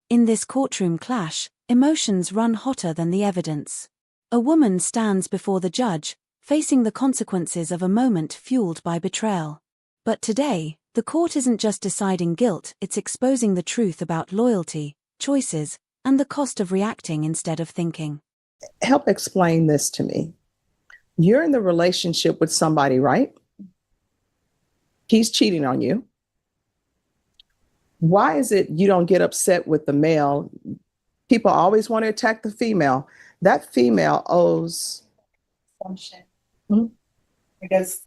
In this courtroom clash, emotions run hotter than the evidence. A woman stands before the judge, facing the consequences of a moment fueled by betrayal. But today, the court isn't just deciding guilt, it's exposing the truth about loyalty, choices, and the cost of reacting instead of thinking. Help explain this to me. You're in the relationship with somebody, right? He's cheating on you. Why is it you don't get upset with the male? People always want to attack the female. That female owes Assumption. Hmm? Because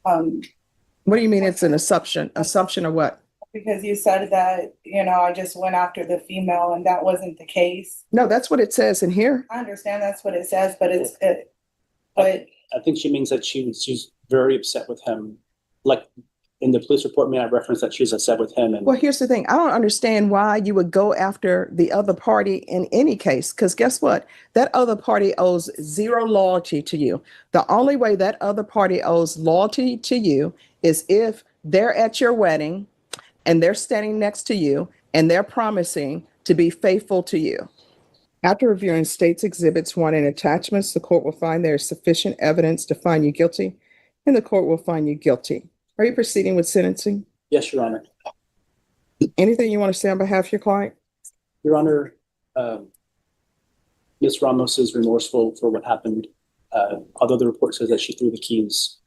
What do you mean it's an assumption? Assumption of what? because you said that, I just went after the female and that wasn't the case. No, that's what it says in here. I understand that's what it says, but I think she means that she's very upset with him. Like in the police report, may I reference that she's upset with him? And Well, here's the thing. I don't understand why you would go after the other party in any case, because guess what? That other party owes zero loyalty to you. The only way that other party owes loyalty to you is if they're at your wedding and they're standing next to you and they're promising to be faithful to you. After reviewing state's exhibits 1 and attachments, the court will find there is sufficient evidence to find you guilty, and the court will find you guilty. Are you proceeding with sentencing? yes, Your Honor. Anything you want to say on behalf of your client? Your Honor, Ms. Ramos is remorseful for what happened. Although the report says that she threw the keys,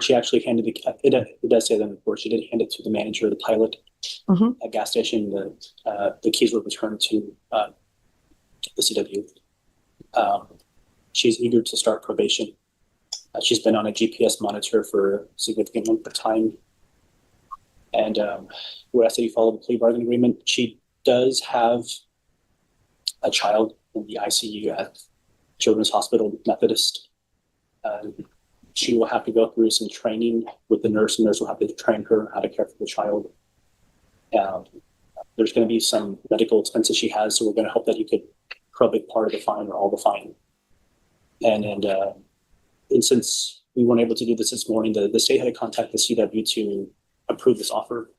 she actually handed it does say that in the report, she did hand it to the manager, the pilot, at gas station. The keys were returned to the CW. She's eager to start probation. She's been on a GPS monitor for a significant length of time. And we ask that you follow the plea bargain agreement. She does have a child in the ICU at Children's Hospital Methodist. She will have to go through some training with the nurse. The nurse will have to train her how to care for the child. There's going to be some medical expenses she has, so we're going to hope that you could probate part of the fine or all the fine. And since we weren't able to do this morning, the state had to contact the CW to approve this offer.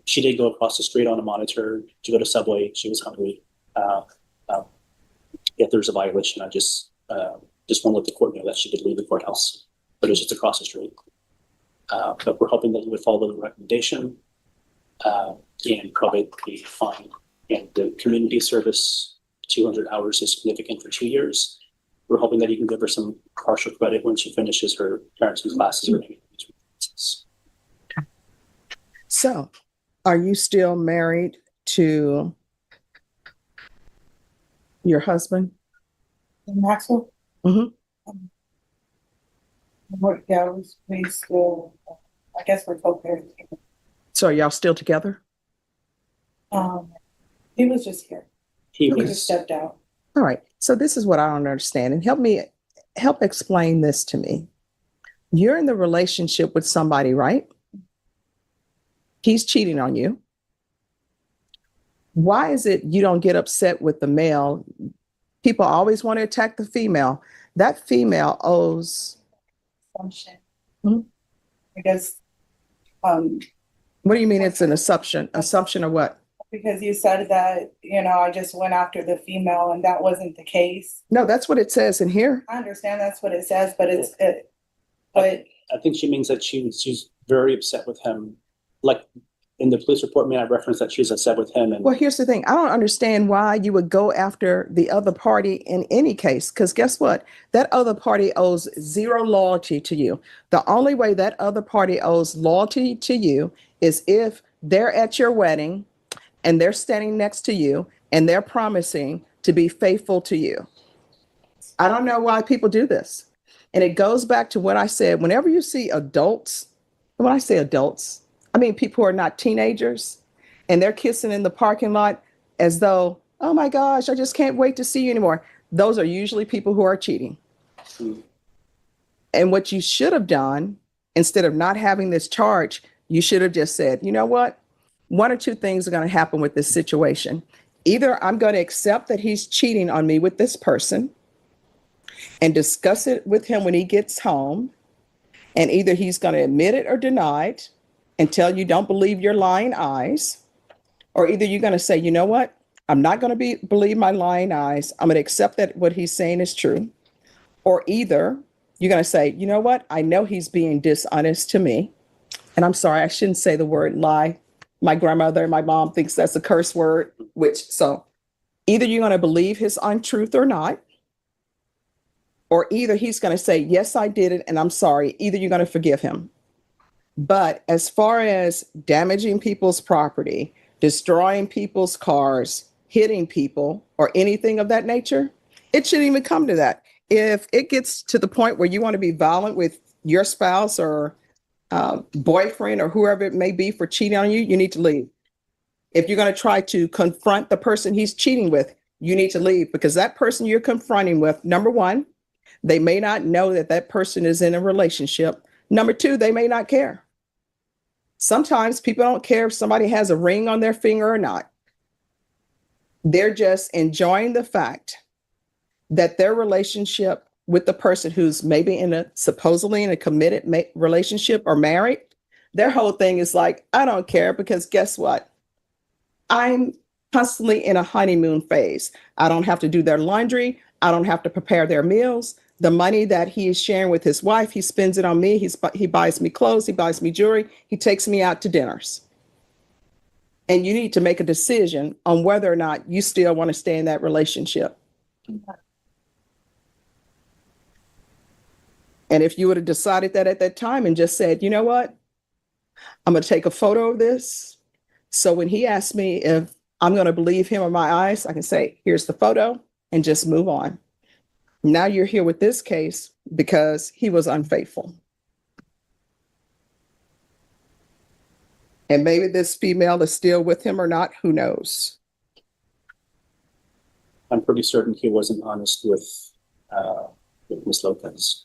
She did go across the street on a monitor to go to Subway. She was hungry. If there's a violation, I just want to let the court know that she did leave the courthouse, but it was just across the street. But we're hoping that you would follow the recommendation and probate the fine. And the community service, 200 hours is significant for 2 years. We're hoping that you can give her some partial credit when she finishes her parenting classes or anything. So, are you still married to your husband? Maxwell. Yeah, we still. I guess we're co-parenting. So, are y'all still together? He was just here. He He was just stepped out. All right. So, this is what I don't understand. And help explain this to me. You're in the relationship with somebody, right? He's cheating on you. Why is it you don't get upset with the male? People always want to attack the female. That female owes. Assumption. Hmm? Because What do you mean it's an assumption? Assumption of what? because you said that, I just went after the female and that wasn't the case. No, that's what it says in here. I understand that's what it says, but I think she means that she's very upset with him. Like in the police report, may I reference that she's upset with him? And Well, here's the thing. I don't understand why you would go after the other party in any case, because guess what? That other party owes zero loyalty to you. The only way that other party owes loyalty to you is if they're at your wedding and they're standing next to you and they're promising to be faithful to you. I don't know why people do this. And it goes back to what I said. Whenever you see adults, when I say adults, I mean people who are not teenagers, and they're kissing in the parking lot as though, oh my gosh, I just can't wait to see you anymore. Those are usually people who are cheating. And what you should have done, instead of not having this charge, you should have just said, you know what? One or two things are going to happen with this situation. Either I'm going to accept that he's cheating on me with this person and discuss it with him when he gets home, and either he's going to admit it or deny it and tell you don't believe your lying eyes, Or either you're going to say, you know what? I'm not going to believe my lying eyes. I'm going to accept that what he's saying is true. Or either you're going to say, you know what? I know he's being dishonest to me. And I'm sorry, I shouldn't say the word lie. My grandmother and my mom thinks that's a curse word, so either you're going to believe his untruth or not, or either he's going to say, yes, I did it and I'm sorry. Either you're going to forgive him. But as far as damaging people's property, destroying people's cars, hitting people, or anything of that nature, it shouldn't even come to that. If it gets to the point where you want to be violent with your spouse or boyfriend or whoever it may be for cheating on you, you need to leave. If you're going to try to confront the person he's cheating with, you need to leave, because that person you're confronting with, number one, they may not know that that person is in a relationship. Number two, they may not care. Sometimes people don't care if somebody has a ring on their finger or not. They're just enjoying the fact that their relationship with the person who's maybe supposedly in a committed relationship or married, their whole thing is like, I don't care, because guess what? I'm constantly in a honeymoon phase. I don't have to do their laundry. I don't have to prepare their meals. The money that he is sharing with his wife, he spends it on me. He buys me clothes. He buys me jewelry. He takes me out to dinners. And you need to make a decision on whether or not you still want to stay in that relationship. And if you would have decided that at that time and just said, you know what, I'm going to take a photo of this. So when he asks me if I'm going to believe him or my eyes, I can say, here's the photo, and just move on. Now you're here with this case because he was unfaithful. And maybe this female is still with him or not, who knows? I'm pretty certain he wasn't honest with Ms. Lopez.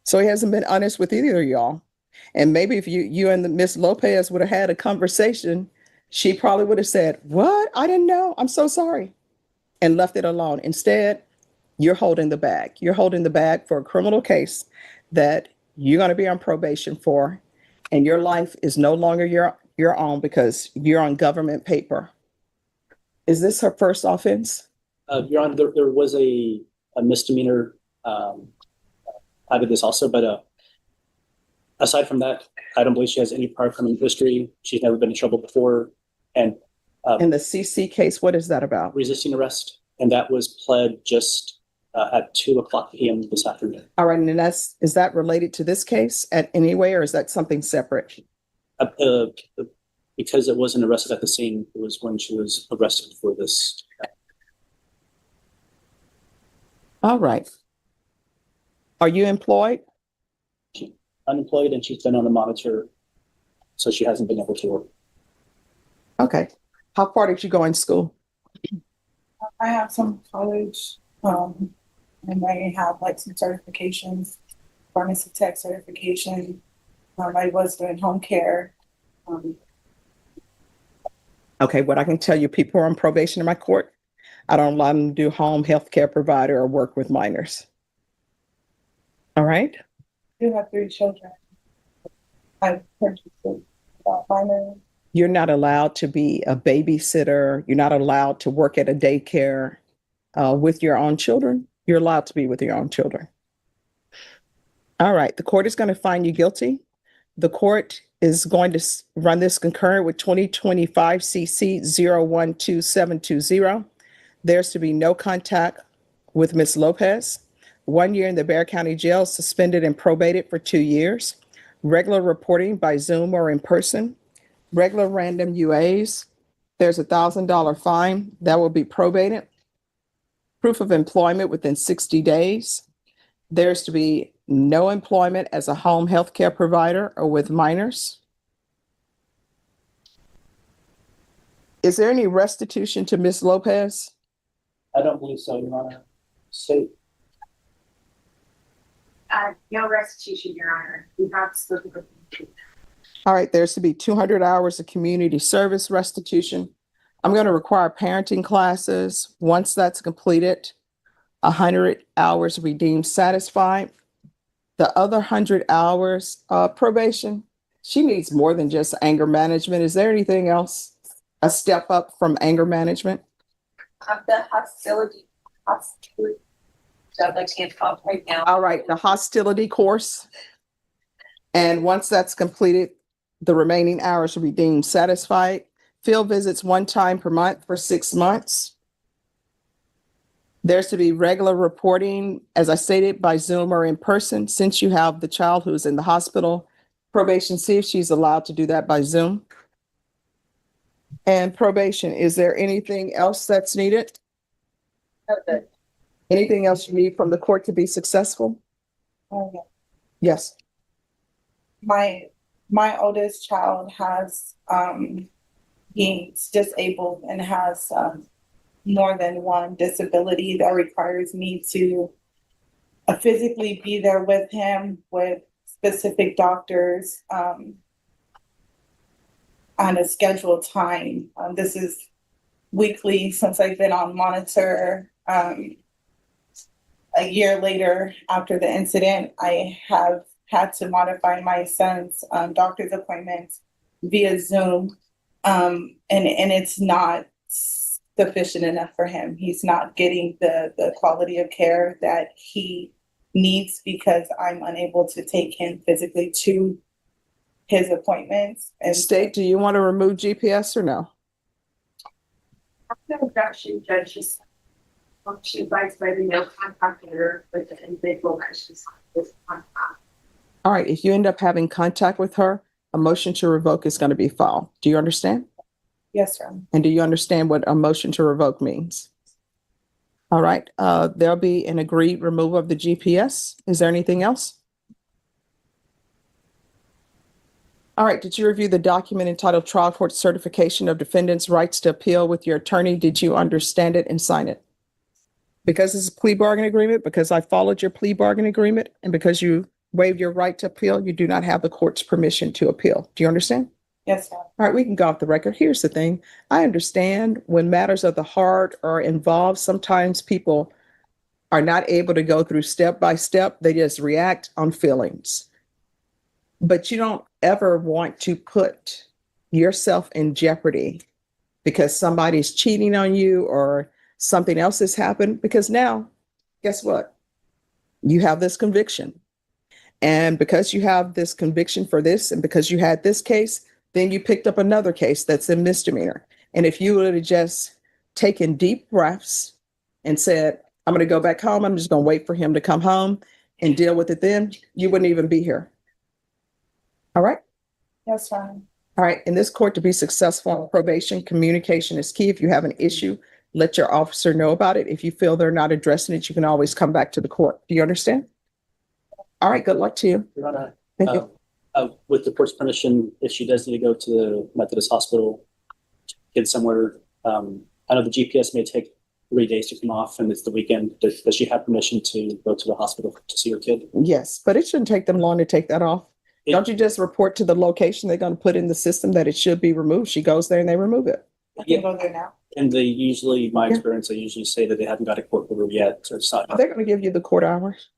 So he hasn't been honest with either of y'all. And maybe if you and Miss Lopez would have had a conversation, she probably would have said, what? I didn't know. I'm so sorry. And left it alone. Instead, you're holding the bag. You're holding the bag for a criminal case that you're going to be on probation for. And your life is no longer your own because you're on government paper. Is this her first offense? Your Honor, there was a misdemeanor out of this also, but aside from that, I don't believe she has any prior criminal history. She's never been in trouble before. And in the CC case, what is that about? Resisting arrest. And that was pled just at 2:00 p.m. this afternoon. All right. And is that related to this case at any way, or is that something separate? Because it wasn't arrested at the scene, it was when she was arrested for this. All right. Are you employed? She's unemployed, and she's been on the monitor, so she hasn't been able to work. Okay. How far did you go in school? I have some college, and I have like some certifications, pharmacy tech certification. I was doing home care. Okay, what I can tell you, people are on probation in my court. I don't allow them to do home health care provider or work with minors. All right. I do have 3 children. I purchased it about minors. You're not allowed to be a babysitter. You're not allowed to work at a daycare with your own children. You're allowed to be with your own children. All right. The court is going to find you guilty. The court is going to run this concurrent with 2025 CC 012720. There's to be no contact with Ms. Lopez. 1 year in the Bexar County Jail, suspended and probated for 2 years. Regular reporting by Zoom or in person. Regular random UAs. There's a $1,000 fine that will be probated. Proof of employment within 60 days. There's to be no employment as a home health care provider or with minors. Is there any restitution to Ms. Lopez? I don't believe so, Your Honor. State. No restitution, Your Honor. We have spoken with you. All right, there's to be 200 hours of community service restitution. I'm going to require parenting classes. Once that's completed, 100 hours redeemed satisfied. The other 100 hours probation, she needs more than just anger management. Is there anything else? a step up from anger management? The hostility, so I'd like to get involved right now. All right, the hostility course. And once that's completed, the remaining hours will be deemed satisfied. Field visits 1 time per month for 6 months. There's to be regular reporting, as I stated, by Zoom or in person. Since you have the child who's in the hospital, probation, see if she's allowed to do that by Zoom. And probation, is there anything else that's needed? Okay. Anything else you need from the court to be successful? Oh, yeah. Yes. My oldest child has he's disabled and has more than one disability that requires me to physically be there with him with specific doctors on a scheduled time. This is weekly since I've been on monitor. A year later after the incident, I have had to modify my son's doctor's appointments via Zoom. And it's not sufficient enough for him. He's not getting the quality of care that he needs because I'm unable to take him physically to his appointments. And State, do you want to remove GPS or no? After the objection, judge just she advised by the mail contact her with the individual that she's this contact. All right, if you end up having contact with her, a motion to revoke is going to be filed. Do you understand? yes, sir. And do you understand what a motion to revoke means? All right, there'll be an agreed removal of the GPS. Is there anything else? All right, did you review the document entitled Trial Court Certification of Defendant's Rights to Appeal with your attorney? Did you understand it and sign it? Because it's a plea bargain agreement, because I followed your plea bargain agreement, and because you waived your right to appeal, you do not have the court's permission to appeal. Do you understand? Yes, sir. All right, we can go off the record. Here's the thing. I understand when matters of the heart are involved, sometimes people are not able to go through step by step. They just react on feelings. But you don't ever want to put yourself in jeopardy because somebody's cheating on you or something else has happened. Because now, guess what? You have this conviction. And because you have this conviction for this, and because you had this case, then you picked up another case that's a misdemeanor. And if you would have just taken deep breaths and said, I'm going to go back home, I'm just going to wait for him to come home and deal with it then, you wouldn't even be here. All right? Yes, sir. All right. In this court, to be successful on probation, communication is key. If you have an issue, let your officer know about it. If you feel they're not addressing it, you can always come back to the court. Do you understand? All right. Good luck to you. Your Honor, Thank you. with the court's permission, if she does need to go to the Methodist Hospital, get somewhere, I know the GPS may take 3 days to come off and it's the weekend. Does she have permission to go to the hospital to see her kid? Yes, but it shouldn't take them long to take that off. Don't you just report to the location they're going to put in the system that it should be removed? She goes there and they remove it. I can go there now. And they usually, my Yeah. experience, they usually say that they haven't got a court order yet, so it's not. They're going to give you the court hours.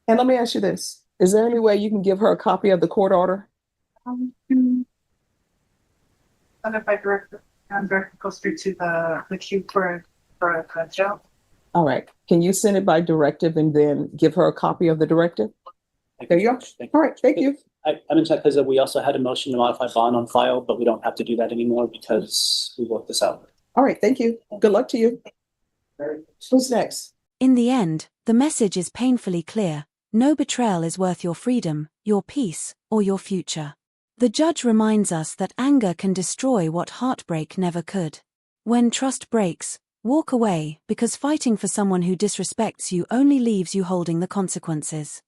And let me ask you this. Is there any way you can give her a copy of the court order? And if I direct go straight to the queue for a jail. All right. Can you send it by directive and then give her a copy of the directive? There you go. Thank All right. Thank you. I mentioned that because we also had a motion to modify bond on file, but we don't have to do that anymore because we worked this out. All right. Thank you. Good luck to you. Who's next? In the end, the message is painfully clear. No betrayal is worth your freedom, your peace, or your future. The judge reminds us that anger can destroy what heartbreak never could. When trust breaks, walk away, because fighting for someone who disrespects you only leaves you holding the consequences.